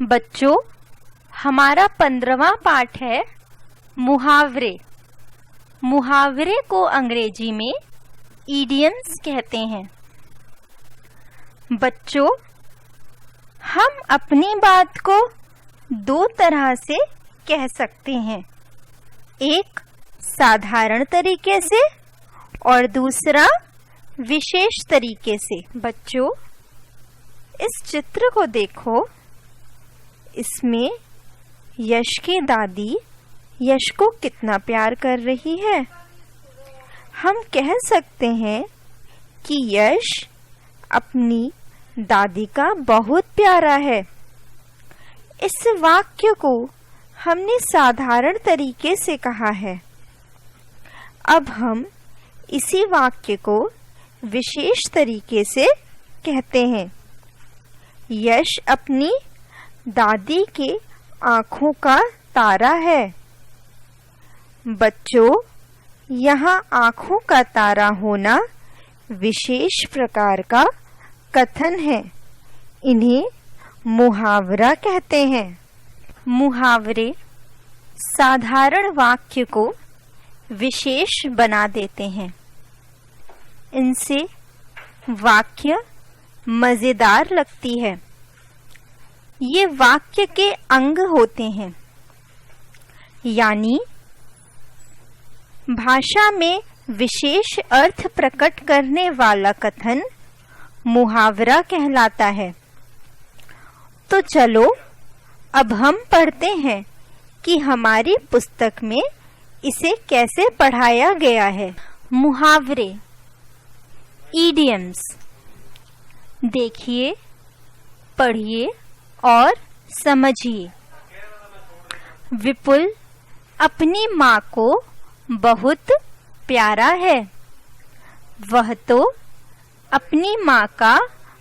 बच्चों, हमारा 15वां पाठ है मुहावरे। मुहावरे को अंग्रेजी में इडियम्स कहते हैं। बच्चों, हम अपनी बात को दो तरह से कह सकते हैं, एक साधारण तरीके से और दूसरा विशेष तरीके से। बच्चों, इस चित्र को देखो। इसमें यश की दादी यश को कितना प्यार कर रही है। हम कह सकते हैं कि यश अपनी दादी का बहुत प्यारा है। इस वाक्य को हमने साधारण तरीके से कहा है। अब हम इसी वाक्य को विशेष तरीके से कहते हैं। यश अपनी दादी के आँखों का तारा है। बच्चों, यहाँ आँखों का तारा होना विशेष प्रकार का कथन है। इन्हें मुहावरा कहते हैं। मुहावरे साधारण वाक्य को विशेष बना देते हैं। इनसे वाक्य मजेदार लगती है। ये वाक्य के अंग होते हैं, यानी भाषा में विशेष अर्थ प्रकट करने वाला कथन मुहावरा कहलाता है। तो चलो अब हम पढ़ते हैं कि हमारी पुस्तक में इसे कैसे पढ़ाया गया है। मुहावरे, इडियम्स। देखिए, पढ़िए और समझिए। विपुल अपनी माँ को बहुत प्यारा है। वह तो अपनी माँ का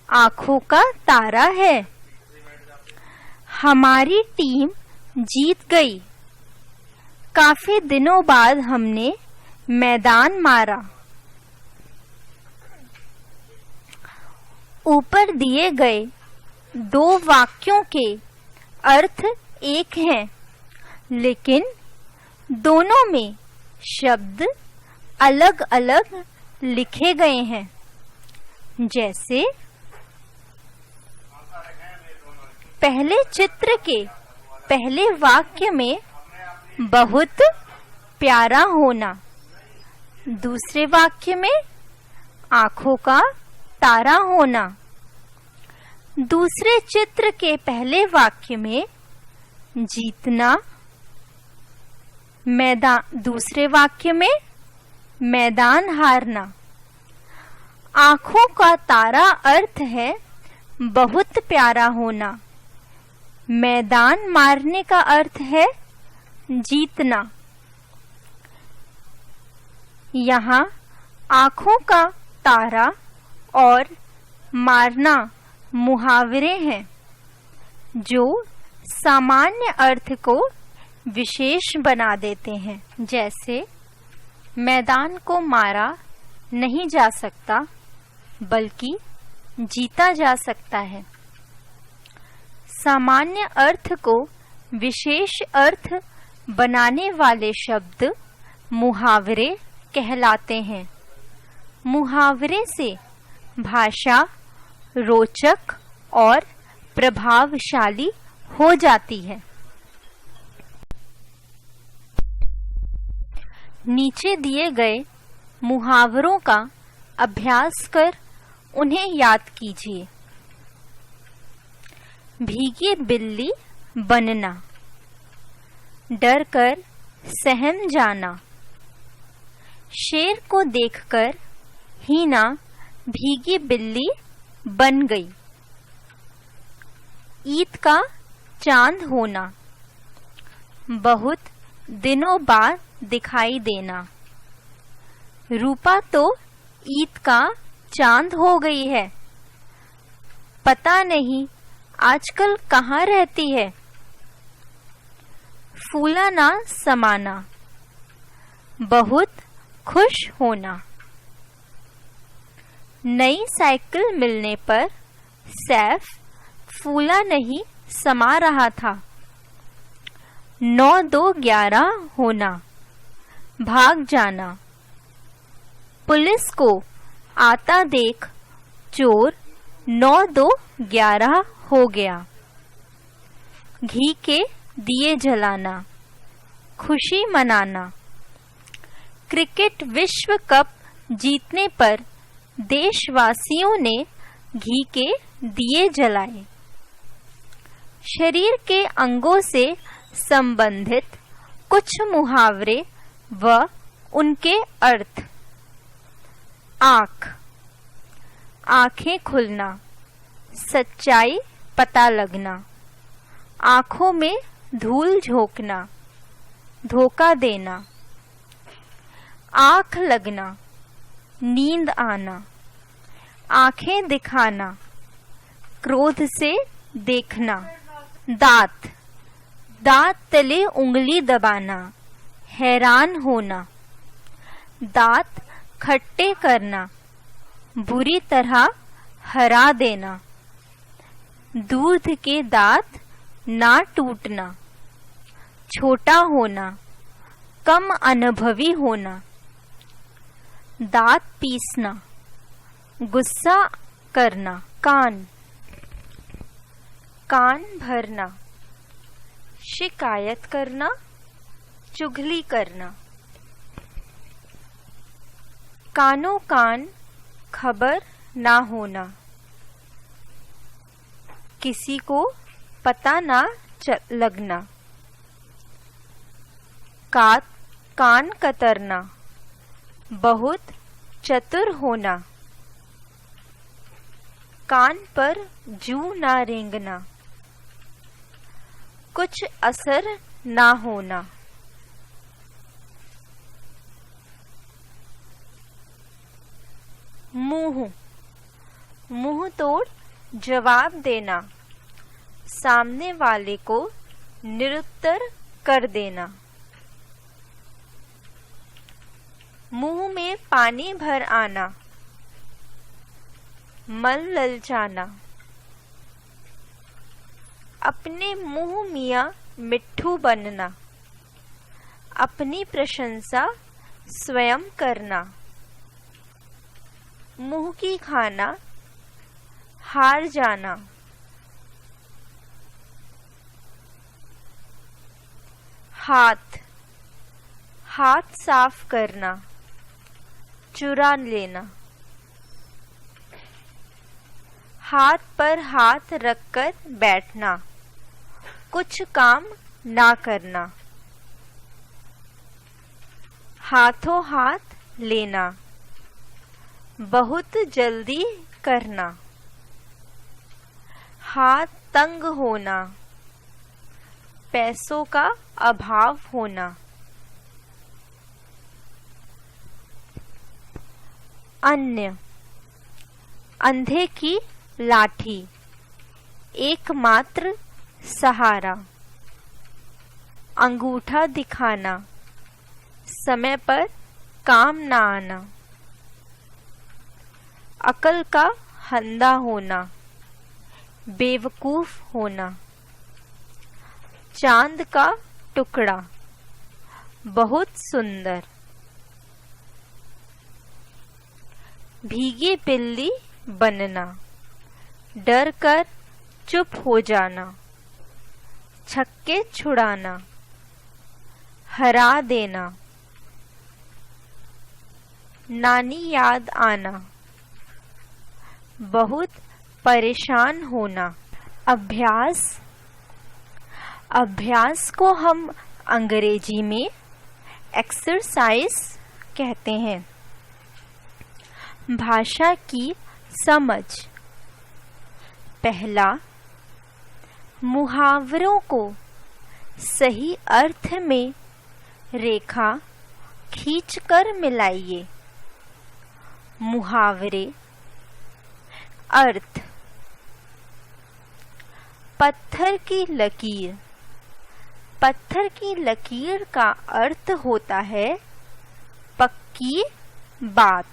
आँखों का तारा है। हमारी टीम जीत गई। काफी दिनों बाद हमने मैदान मारा। ऊपर दिए गए दो वाक्यों के अर्थ एक हैं, लेकिन दोनों में शब्द अलग-अलग लिखे गए हैं। जैसे पहले चित्र के पहले वाक्य में बहुत प्यारा होना, दूसरे वाक्य में आँखों का तारा होना। दूसरे चित्र के पहले वाक्य में जीतना, दूसरे वाक्य में मैदान हारना। आँखों का तारा अर्थ है बहुत प्यारा होना। मैदान मारने का अर्थ है जीतना। यहाँ आँखों का तारा और मारना मुहावरे हैं, जो सामान्य अर्थ को विशेष बना देते हैं। जैसे मैदान को मारा नहीं जा सकता, बल्कि जीता जा सकता है। सामान्य अर्थ को विशेष अर्थ बनाने वाले शब्द मुहावरे कहलाते हैं। मुहावरे से भाषा रोचक और प्रभावशाली हो जाती है। नीचे दिए गए मुहावरों का अभ्यास कर उन्हें याद कीजिए। भीगी बिल्ली बनना, डर कर सहम जाना। शेर को देखकर हीना भीगी बिल्ली बन गई। ईद का चांद होना, बहुत दिनों बाद दिखाई देना। रूपा तो ईद का चांद हो गई है, पता नहीं आजकल कहाँ रहती है। फूला ना समाना, बहुत खुश होना। नई साइकिल मिलने पर सैफ फूला नहीं समा रहा था। 9 2 11 होना, भाग जाना। पुलिस को आता देख चोर 9 2 11 हो गया। घी के दिए जलाना, खुशी मनाना। क्रिकेट विश्व कप जीतने पर देशवासियों ने घी के दिए जलाए। शरीर के अंगों से संबंधित कुछ मुहावरे व उनके अर्थ। आँख, आँखें खुलना, सच्चाई पता लगना। आँखों में धूल झोंकना, धोखा देना। आँख लगना, नींद आना। आँखें दिखाना, क्रोध से देखना। दांत, दांत तले उंगली दबाना, हैरान होना। दांत खट्टे करना, बुरी तरह हरा देना। दूध के दांत ना टूटना, छोटा होना, कम अनुभवी होना। दांत पीसना, गुस्सा करना। कान, कान भरना, शिकायत करना, चुगली करना। कानों कान खबर ना होना, किसी को पता ना लगना। कान कतरना, बहुत चतुर होना। कान पर जू ना रेंगना, कुछ असर ना होना। मुंह, मुंह तोड़ जवाब देना, सामने वाले को निरुत्तर कर देना। मुंह में पानी भर आना, मन ललचाना। अपने मुंह मियां मिट्ठू बनना, अपनी प्रशंसा स्वयं करना। मुंह की खाना, हार जाना। हाथ, हाथ साफ करना, चुरा लेना। हाथ पर हाथ रखकर बैठना, कुछ काम ना करना। हाथों हाथ लेना, बहुत जल्दी करना। हाथ तंग होना, पैसों का अभाव होना। अन्य, अंधे की लाठी, एकमात्र सहारा। अंगूठा दिखाना, समय पर काम ना आना। अकल का हंधा होना, बेवकूफ होना। चांद का टुकड़ा, बहुत सुंदर। भीगी बिल्ली बनना, डर कर चुप हो जाना। छक्के छुड़ाना, हरा देना। नानी याद आना, बहुत परेशान होना। अभ्यास, अभ्यास को हम अंग्रेजी में एक्सरसाइज कहते हैं। भाषा की समझ। पहला, मुहावरों को सही अर्थ में रेखा खींचकर मिलाइए। मुहावरे। अर्थ। पत्थर की लकीर। पत्थर की लकीर का अर्थ होता है पक्की बात।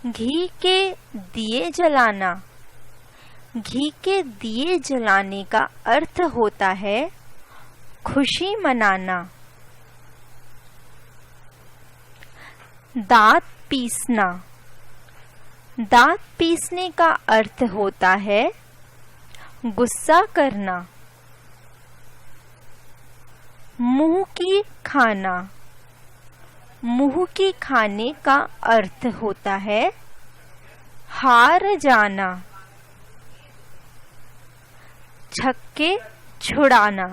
घी के दिए जलाना, घी के दिए जलाने का अर्थ होता है खुशी मनाना। दांत पीसना। दांत पीसने का अर्थ होता है गुस्सा करना। मुंह की खाना। मुंह की खाने का अर्थ होता है हार जाना। छक्के छुड़ाना।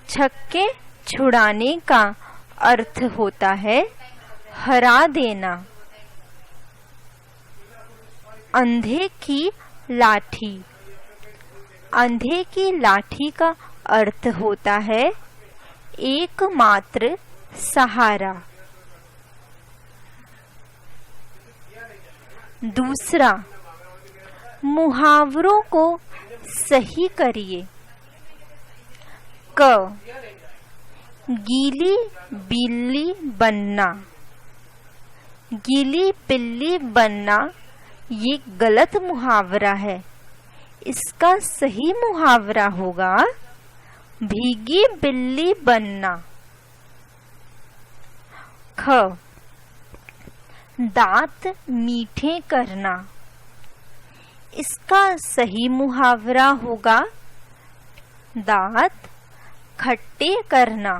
छक्के छुड़ाने का अर्थ होता है हरा देना। अंधे की लाठी। अंधे की लाठी का अर्थ होता है एकमात्र सहारा। दूसरा, मुहावरों को सही करिए। क, गीली बिल्ली बनना। गीली बिल्ली बनना ये गलत मुहावरा है। इसका सही मुहावरा होगा भीगी बिल्ली बनना। ख, दांत मीठे करना। इसका सही मुहावरा होगा दांत खट्टे करना।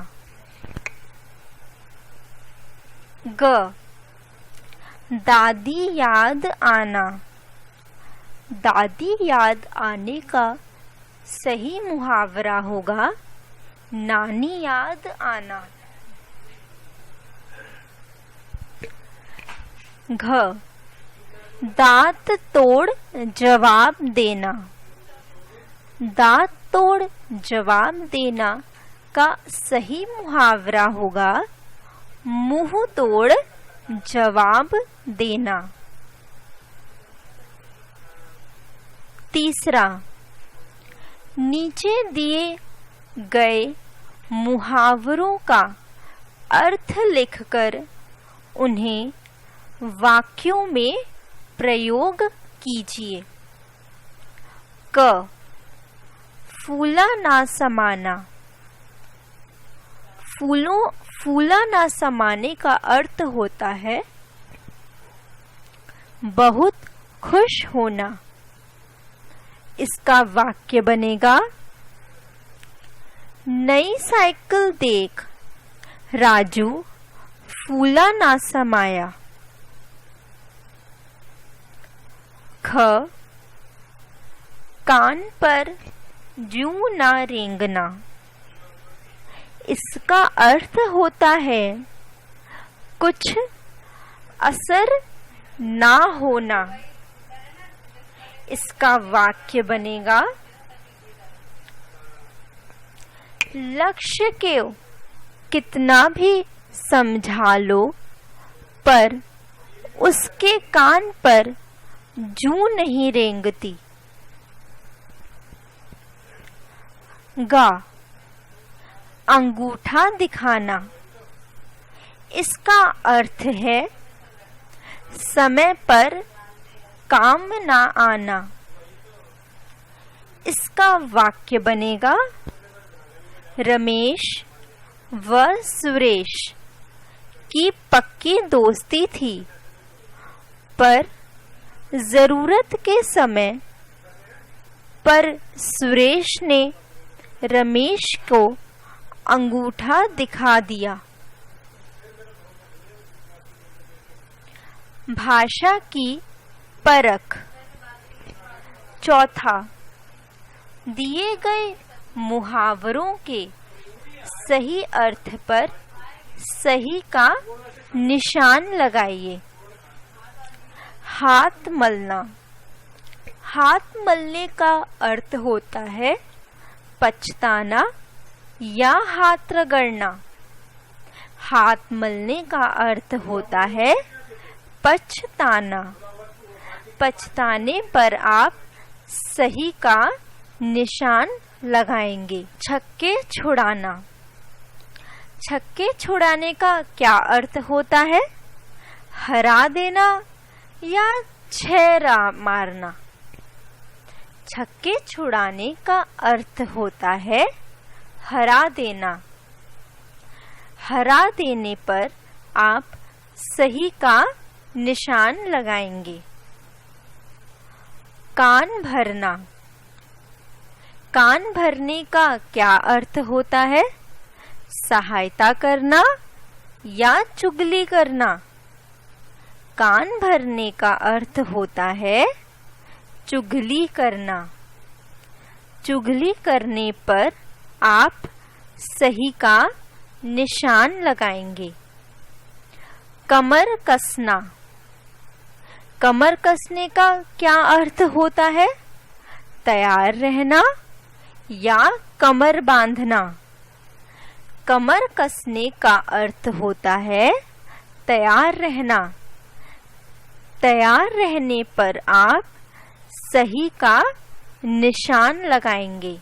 ग, दादी याद आना। दादी याद आने का सही मुहावरा होगा नानी याद आना। घ, दांत तोड़ जवाब देना। दांत तोड़ जवाब देना का सही मुहावरा होगा मुंह तोड़ जवाब देना। तीसरा, नीचे दिए गए मुहावरों का अर्थ लिखकर उन्हें वाक्यों में प्रयोग कीजिए। क, फूला ना समाना। फूला ना समाने का अर्थ होता है बहुत खुश होना। इसका वाक्य बनेगा नई साइकिल देख राजू फूला ना समाया। ख, कान पर जूं ना रेंगना। इसका अर्थ होता है कुछ असर ना होना। इसका वाक्य बनेगा लक्ष्य को कितना भी समझा लो पर उसके कान पर जूं नहीं रेंगती। गा, अंगूठा दिखाना। इसका अर्थ है समय पर काम ना आना। इसका वाक्य बनेगा रमेश व सुरेश की पक्की दोस्ती थी पर जरूरत के समय पर सुरेश ने रमेश को अंगूठा दिखा दिया। भाषा की परख। चौथा, दिए गए मुहावरों के सही अर्थ पर सही का निशान लगाइए। हाथ मलना। हाथ मलने का अर्थ होता है पछताना या हाथ रगड़ना। हाथ मलने का अर्थ होता है पछताना। पछताने पर आप सही का निशान लगाएंगे। छक्के छुड़ाना। छक्के छुड़ाने का क्या अर्थ होता है? हरा देना या छह मारना। छक्के छुड़ाने का अर्थ होता है हरा देना। हरा देने पर आप सही का निशान लगाएंगे। कान भरना। कान भरने का क्या अर्थ होता है? सहायता करना या चुगली करना? कान भरने का अर्थ होता है चुगली करना। चुगली करने पर आप सही का निशान लगाएंगे। कमर कसना। कमर कसने का क्या अर्थ होता है? तैयार रहना या कमर बांधना? कमर कसने का अर्थ होता है तैयार रहना। तैयार रहने पर आप सही का निशान लगाएंगे।